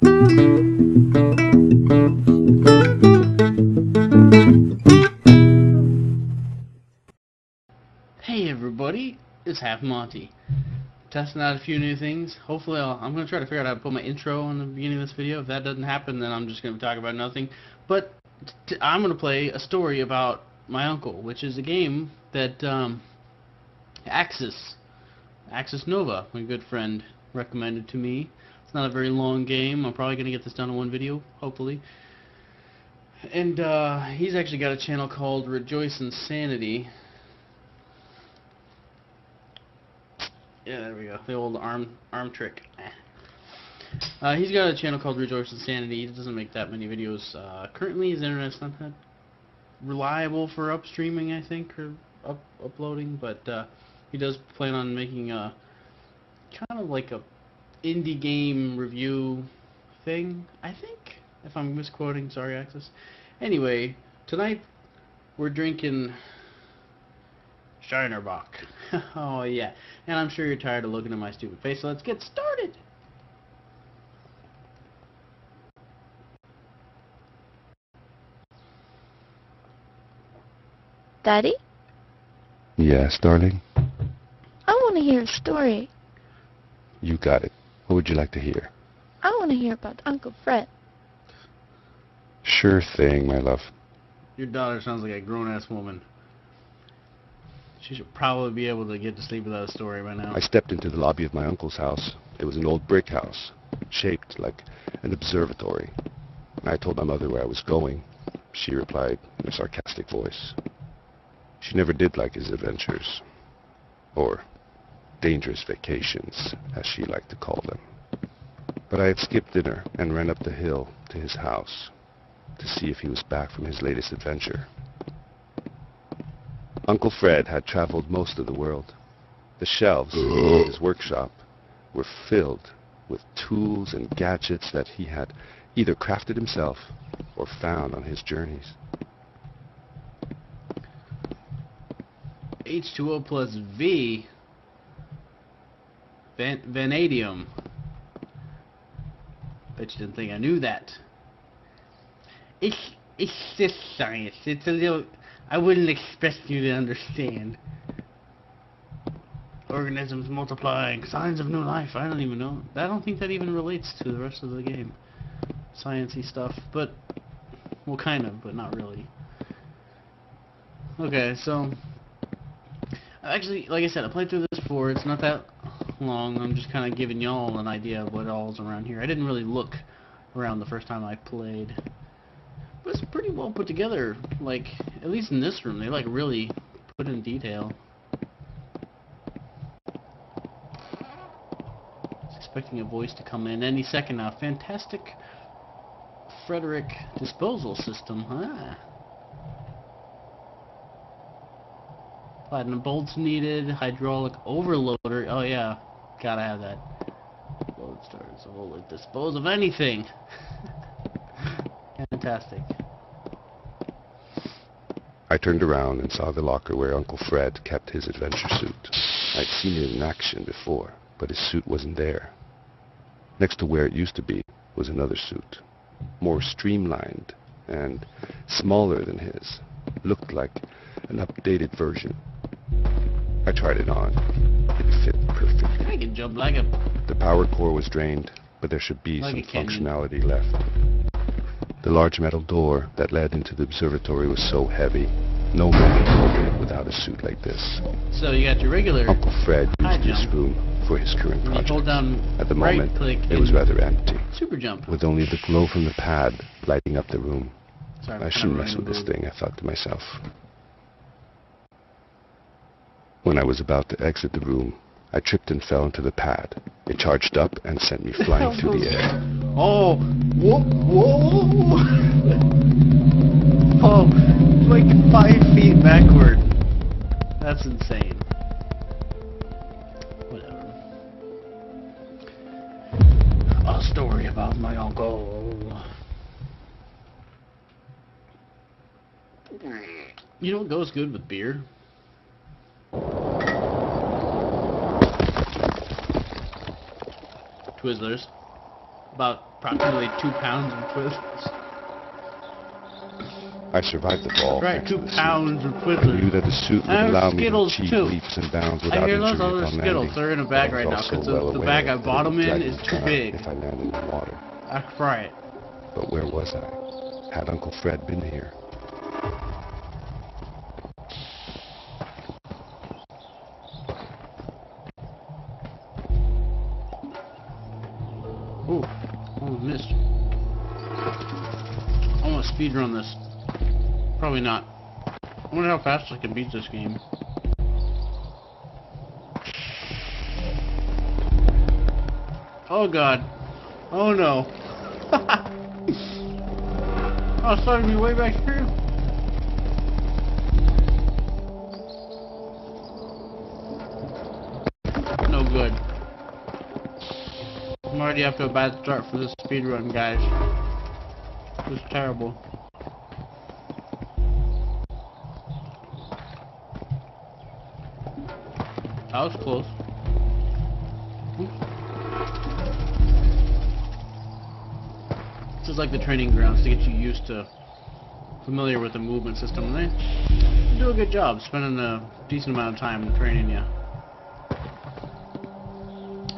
Hey everybody, it's Half Monty. Testing out a few new things. Hopefully I'm going to try to figure out how to put my intro in the beginning of this video. If that doesn't happen, then I'm just going to talk about nothing. But I'm going to play a story about my uncle, which is a game that Axis Nova, my good friend, recommended to me. It's not a very long game. I'm probably going to get this done in one video, hopefully. And he's actually got a channel called Rejoice Insanity. Yeah, there we go. The old arm trick. He's got a channel called Rejoice Insanity. He doesn't make that many videos. Currently, his internet's not that reliable for upstreaming, I think, or uploading. But he does plan on making a kind of like a indie game review thing, I think. If I'm misquoting, sorry, Axis. Anyway, tonight we're drinking Shinerbach. Oh yeah, and I'm sure you're tired of looking at my stupid face, so let's get started! Daddy? Yes, darling? I want to hear a story. You got it. What would you like to hear? I want to hear about Uncle Fred. Sure thing, my love. Your daughter sounds like a grown-ass woman. She should probably be able to get to sleep without a story by now. I stepped into the lobby of my uncle's house. It was an old brick house, shaped like an observatory. I told my mother where I was going. She replied in a sarcastic voice. She never did like his adventures, or dangerous vacations, as she liked to call them. But I had skipped dinner and ran up the hill to his house to see if he was back from his latest adventure. Uncle Fred had traveled most of the world. The shelves in his workshop were filled with tools and gadgets that he had either crafted himself or found on his journeys. H2O plus V. Vanadium. Bet you didn't think I knew that. It's just science. It's a little... I wouldn't expect you to understand. Organisms multiplying, signs of new life. I don't even know. I don't think that even relates to the rest of the game. Sciencey stuff, but well, kind of, but not really. Okay, so actually, like I said, I played through this before. It's not that long. I'm just kind of giving y'all an idea of what all's around here. I didn't really look around the first time I played. But it's pretty well put together, like, at least in this room, they, like, really put in detail. I was expecting a voice to come in any second now. Fantastic Frederick disposal system, huh? Platinum bolts needed, hydraulic overloader, oh yeah, gotta have that. Load starters, will dispose of anything. Fantastic. I turned around and saw the locker where Uncle Fred kept his adventure suit. I'd seen it in action before, but his suit wasn't there. Next to where it used to be was another suit, more streamlined and smaller than his. Looked like an updated version. I tried it on. It fit perfectly. I can jump like a... The power core was drained, but there should be like some functionality left. The large metal door that led into the observatory was so heavy, no man could open it without a suit like this. So you got your regular Uncle Fred used this jump room for his current when you hold project. down At the right moment, click it was rather empty, super jump. with only the glow from the pad lighting up the room. Sorry, I shouldn't mess with this thing, I thought to myself. When I was about to exit the room, I tripped and fell into the pad. It charged up and sent me flying through the air. Oh! Whoa! Whoa! Oh, like 5 feet backward. That's insane. Whatever. A story about my uncle. You know what goes good with beer? Twizzlers. About approximately 2 pounds of Twizzlers. I survived the fall. Right, thanks 2 to the suit. pounds of I Twizzlers. knew that the suit would And allow me to Skittles, achieve too. leaps and bounds I without hear injury those other upon Skittles. landing. They're in a But bag I was right now also because well the aware bag I that bought it them would in drag is me too down big. if I landed in the water. Right. But where was I? Had Uncle Fred been here? Ooh, almost missed. I want to speedrun this. Probably not. I wonder how fast I can beat this game. Oh god. Oh no. Oh, it's starting to be way back here. No good. I'm already off to a bad start for this speedrun, guys. This is terrible. That was close. This is like the training grounds to get you used to, familiar with the movement system. They do a good job spending a decent amount of time training you.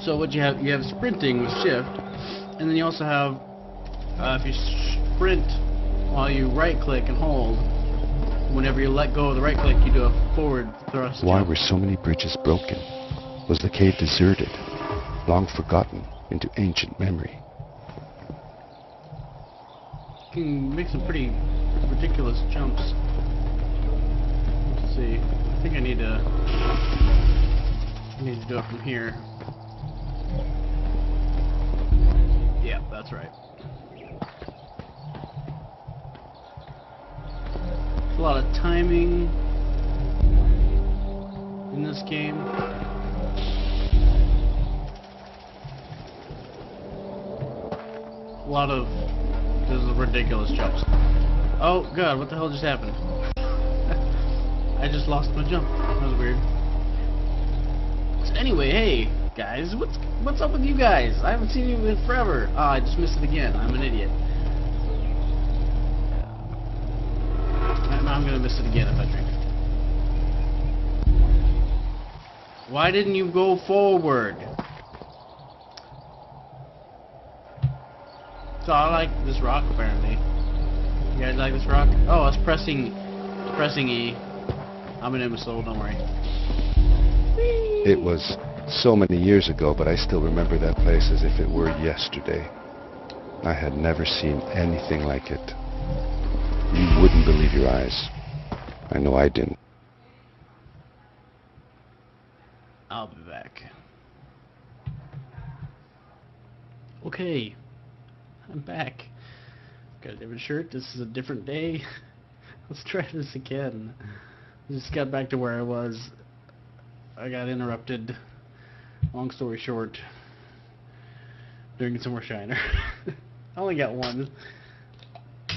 So what you have sprinting with shift, and then you also have if you sprint while you right click and hold. Whenever you let go of the right click, you do a forward thrust. Why jump. were so many bridges broken? Was the cave deserted, long forgotten into ancient memory? You can make some pretty ridiculous jumps. Let's see. I think I need to do it from here. Yeah, that's right. There's a lot of timing in this game. A lot of ridiculous jumps. Oh god, what the hell just happened? I just lost my jump. That was weird. So anyway, hey guys, what's up with you guys? I haven't seen you in forever. Ah, I just missed it again. I'm an idiot. I'm gonna miss it again if I drink. Why didn't you go forward? So I like this rock apparently. You guys like this rock? Oh, it's pressing E. I'm an imbecile, don't worry. It was so many years ago, but I still remember that place as if it were yesterday. I had never seen anything like it. You wouldn't believe your eyes. I know I didn't. I'll be back. Okay. I'm back. Got a different shirt. This is a different day. Let's try this again. I just got back to where I was. I got interrupted. Long story short. Drinking some more Shiner. I only got one.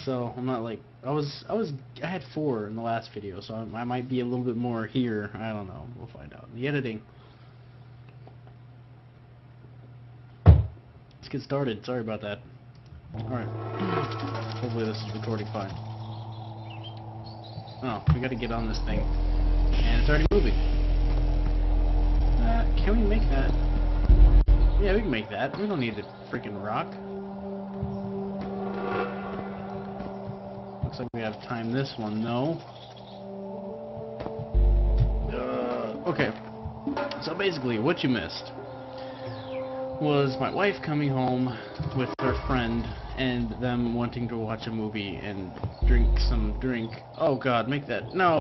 So I'm not like I had 4 in the last video, so I might be a little bit more here. I don't know. We'll find out. The editing. Let's get started. Sorry about that. Alright. Hopefully this is recording fine. Oh, we gotta get on this thing. And it's already moving. Can we make that? Yeah, we can make that. We don't need a freaking rock. Looks like we have time this one, no. Okay. So basically, what you missed was my wife coming home with her friend and them wanting to watch a movie and drink some drink. Oh god, make that. No!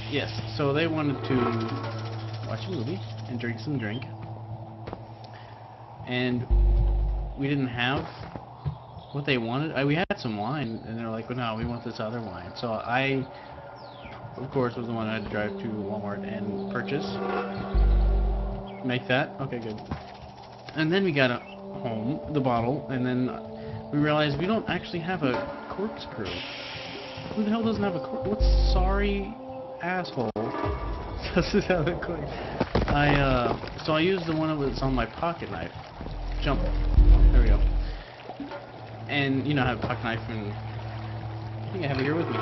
Yes, so they wanted to watch a movie and drink some drink. And we didn't have what they wanted. We had some wine, and they're like, well, no, we want this other wine. So I, of course, was the one I had to drive to Walmart and purchase. Make that? Okay, good. And then we got home, the bottle, and then we realized we don't actually have a corkscrew. Who the hell doesn't have a corkscrew? What sorry asshole This is how it quick. So I used the one that was on my pocket knife. Jump. There we go. And you know I have a pocket knife, and I think I have it here with me.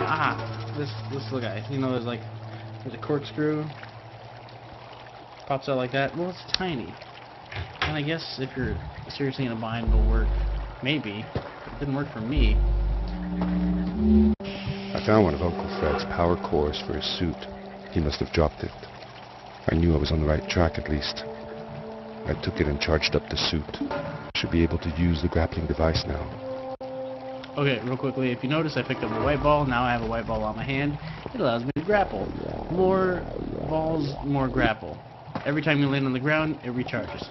This little guy. You know, there's a corkscrew. Pops out like that. Well, it's tiny. And I guess if you're seriously in a bind, it'll work. Maybe. It didn't work for me. I found one of Uncle Fred's power cores for his suit. He must have dropped it. I knew I was on the right track at least. I took it and charged up the suit. Should be able to use the grappling device now. Okay, real quickly, if you notice, I picked up a white ball. Now I have a white ball on my hand. It allows me to grapple. More balls, more grapple. Every time you land on the ground, it recharges.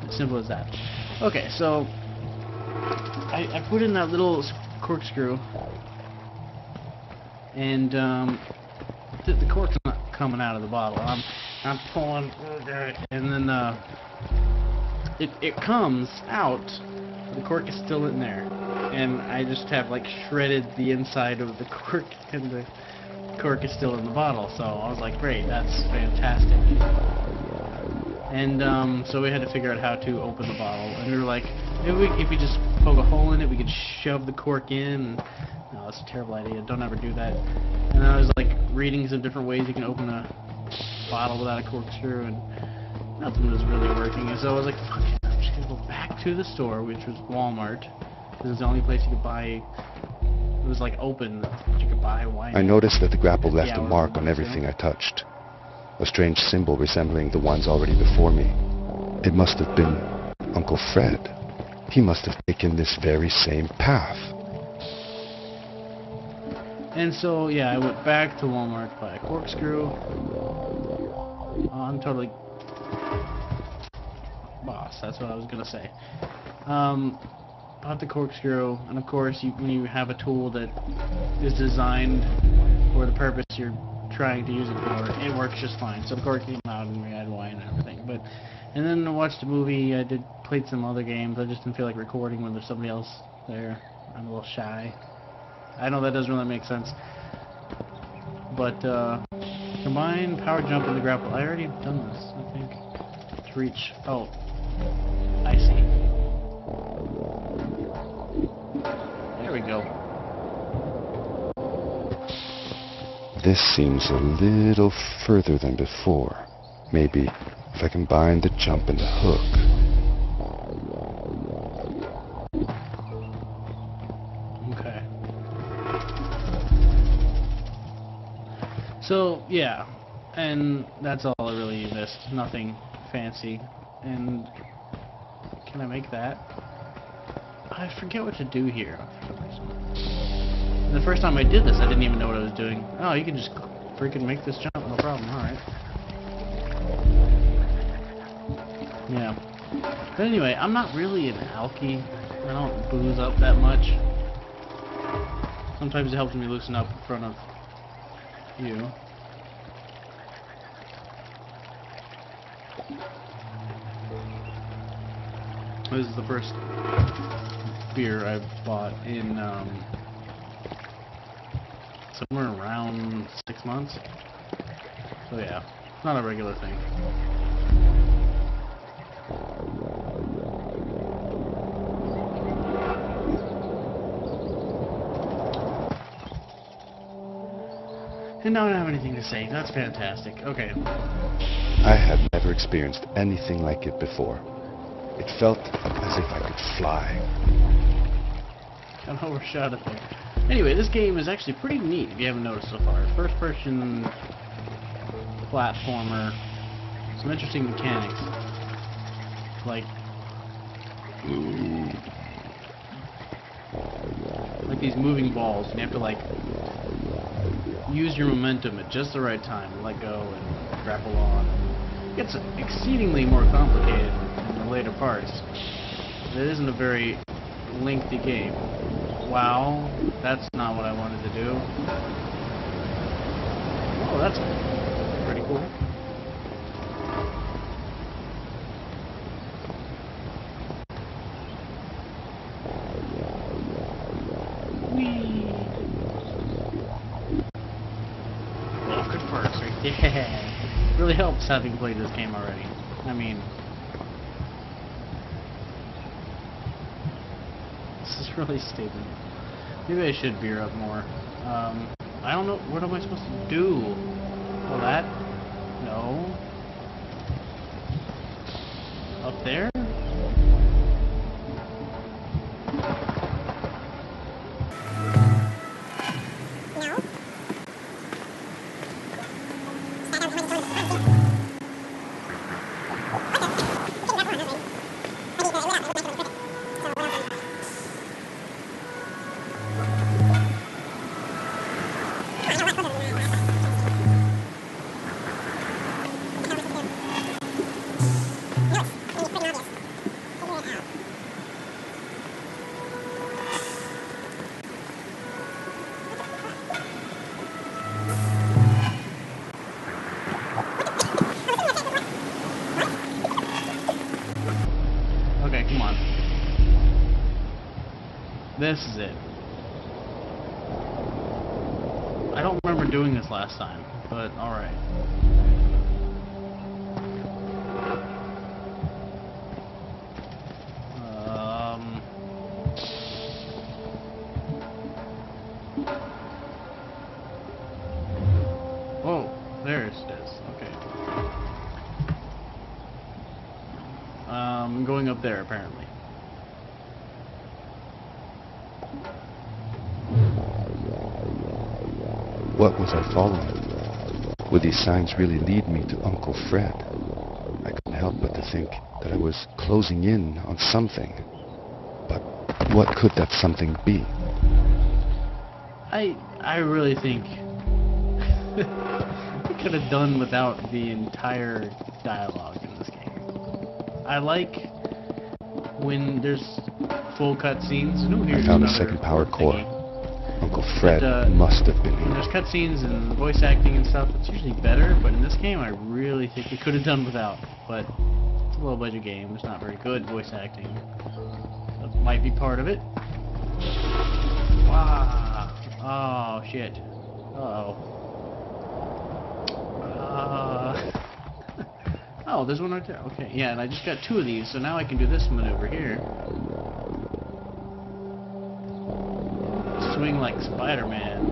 As simple as that. Okay, so I put in that little corkscrew, and the cork's not coming out of the bottle. I'm pulling, and then it comes out. The cork is still in there, and I just have like shredded the inside of the cork, and the cork is still in the bottle. So I was like, great, that's fantastic. And so we had to figure out how to open the bottle, and we were like, maybe if we just poke a hole in it, we could shove the cork in. No, that's a terrible idea. Don't ever do that. And I was like reading some different ways you can open a bottle without a corkscrew, and nothing was really working. And so I was like, fuck it, I'm just gonna go back to the store, which was Walmart. It was the only place you could buy. It was like open that you could buy wine. I noticed that the grapple left Yeah, a mark on everything I touched. A strange symbol resembling the ones already before me. It must have been Uncle Fred. He must have taken this very same path. And so, yeah, I went back to Walmart to buy a corkscrew. I'm totally... boss, that's what I was going to say. Bought the corkscrew, and of course, when you have a tool that is designed for the purpose you're trying to use it for, it works just fine. So the cork came out, and we had wine and everything. And then I watched a movie, played some other games. I just didn't feel like recording when there's somebody else there. I'm a little shy. I know that doesn't really make sense. But, combine, power jump, and the grapple. I already have done this, I think. To reach... oh. I see. There we go. This seems a little further than before. Maybe if I combine the jump and the hook. Okay. So, yeah. And that's all I really missed. Nothing fancy. And can I make that? I forget what to do here for some reason. The first time I did this, I didn't even know what I was doing. Oh, you can just freaking make this jump, no problem. Alright. Yeah. But anyway, I'm not really an alky. I don't booze up that much. Sometimes it helps me loosen up in front of you. This is the first beer I've bought in somewhere around 6 months. So yeah, it's not a regular thing. And now I don't have anything to say. That's fantastic. Okay. I had never experienced anything like it before. It felt as if I could fly. Kind of overshot it there. Anyway, this game is actually pretty neat if you haven't noticed so far. First person platformer. Some interesting mechanics. Like these moving balls, and you have to like use your momentum at just the right time and let go and grapple on. It gets exceedingly more complicated in the later parts. It isn't a very lengthy game. Wow, that's not what I wanted to do. Oh, that's pretty cool. Whee! Oh, good perks right there. Really helps having played this game already. I mean, this is really stupid. Maybe I should beer up more. I don't know. What am I supposed to do? Oh, that? No. Up there? Okay, come on. This is it. I don't remember doing this last time, but alright. Oh, there it is. Okay. I'm going up there, apparently. What was I following? Would these signs really lead me to Uncle Fred? I couldn't help but to think that I was closing in on something. But what could that something be? I really think we could have done without the entire dialogue in this game. I like when there's full cutscenes. I found a second power core. Uncle Fred must have been when here. there's cutscenes and voice acting and stuff, it's usually better, but in this game I really think we could have done without. But it's a low budget game, it's not very good voice acting. That might be part of it. Wow. Oh shit. Uh-oh. Oh, there's one right there. Okay, yeah, and I just got 2 of these, so now I can do this maneuver here. Swing like Spider-Man.